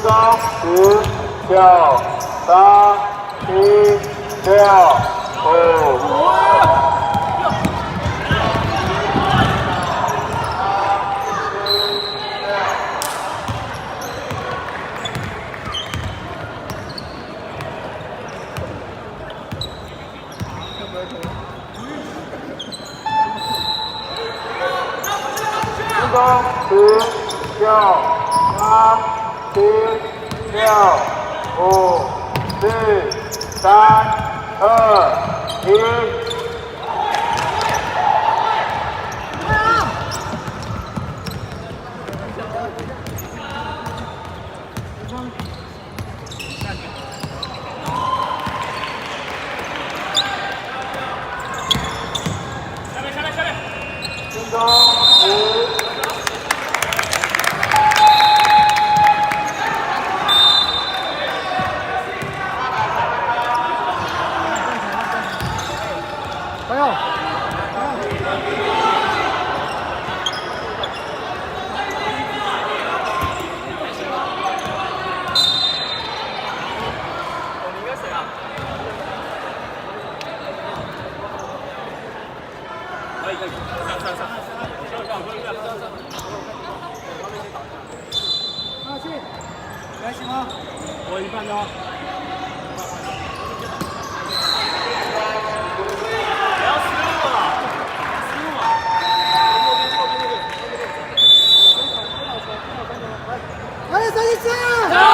钟10、9、8、7、6、5。10、9、8、7、6、5、4、3、2、1。心中10。还行吗？我一半的。不要失误了，失误了。来，34！走！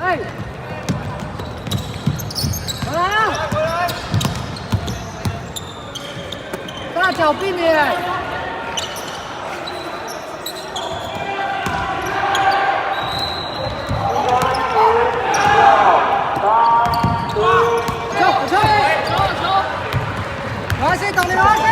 哎，回来啊！大脚避免。马西，等你马西。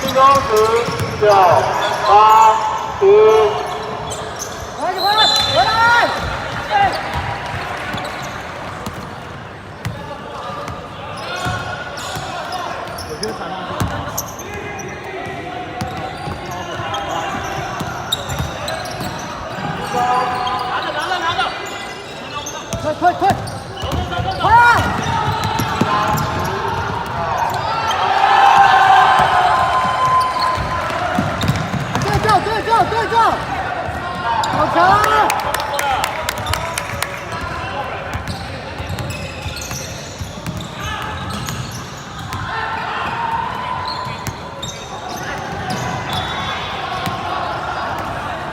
心中10、9、8、7。回来！我觉得传上去。拿着！快！快！对着！好强！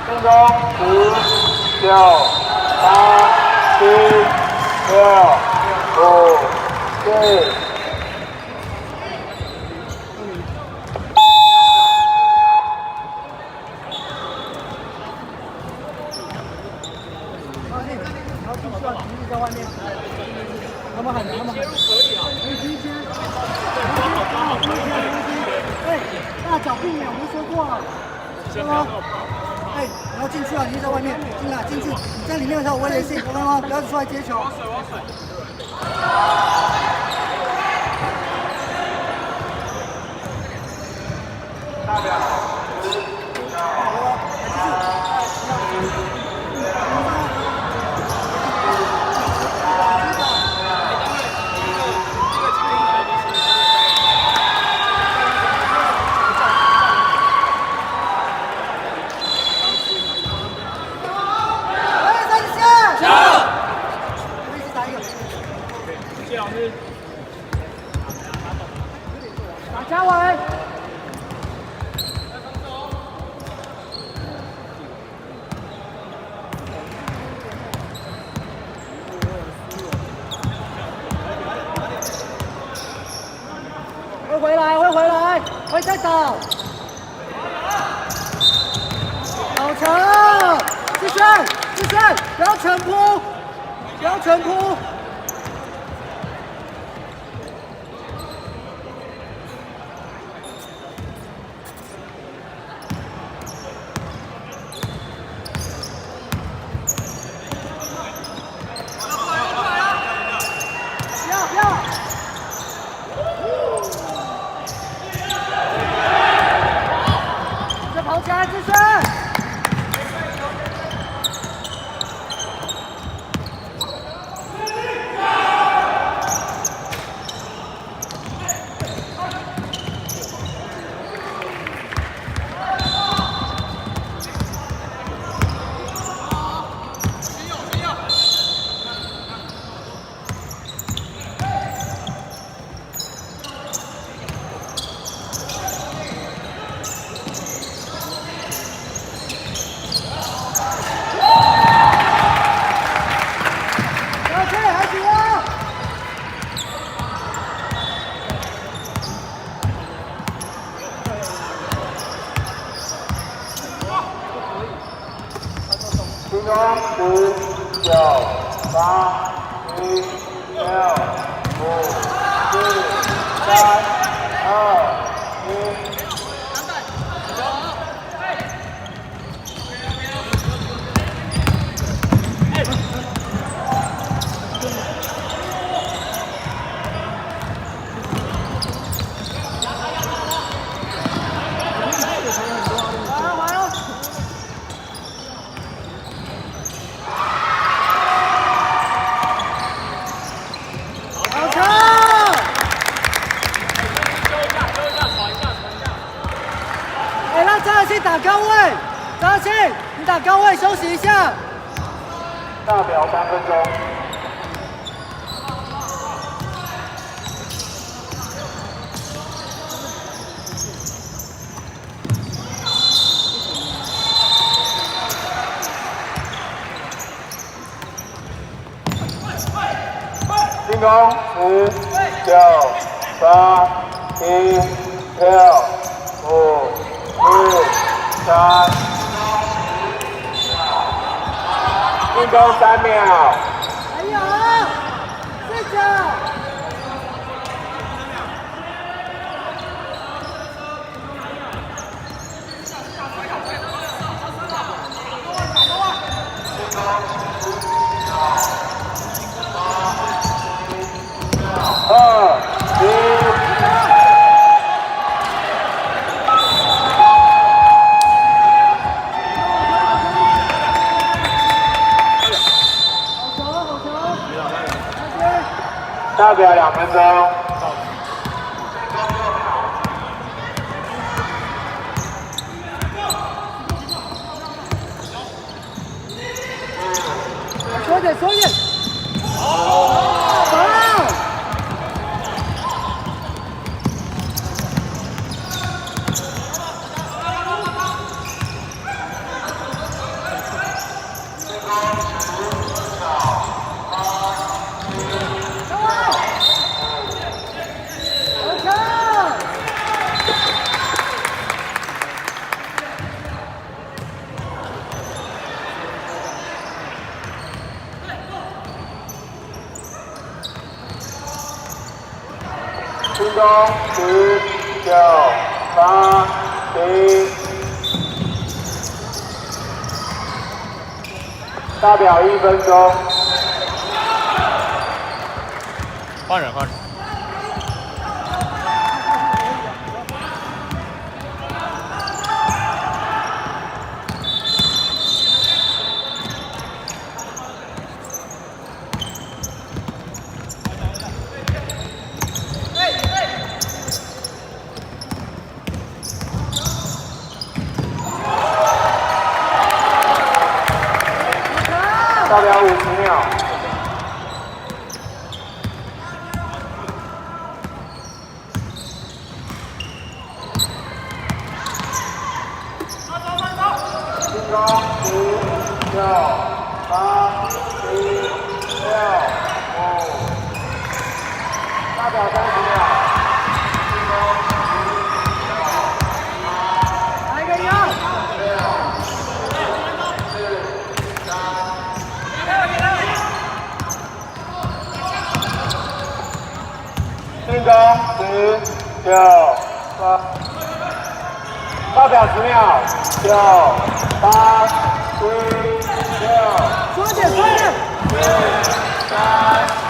心中10、9、8、7、6、5、4。在外面，他们喊，接入可以啊，可以第一接，哎，大脚避免，我们说过了，对吗？哎，然后进去啊，你在外面，进去，你在里面才有威胁性，懂吗？不要出来接球。大表嘉伟，回来，会回来，会再倒。好长，志轩，不要全扑，不要全扑。跑起来，志轩！心中10、9、8、7、6、5、4、3、2、1。打高位，张庆，你打高位休息一下。大表3分钟。进攻10、9、8、7、6、5、4、3，进攻3秒。还有，队长。大表2分钟。收一点，收一点。进攻10、9、8、7，大表1分钟。换人，换人。大表50秒。进攻10、9、8、7、6、5，大表30秒。进攻。进攻10、9、8，倒表10秒，9、8、7、6、快点，快点！ 5、4、3、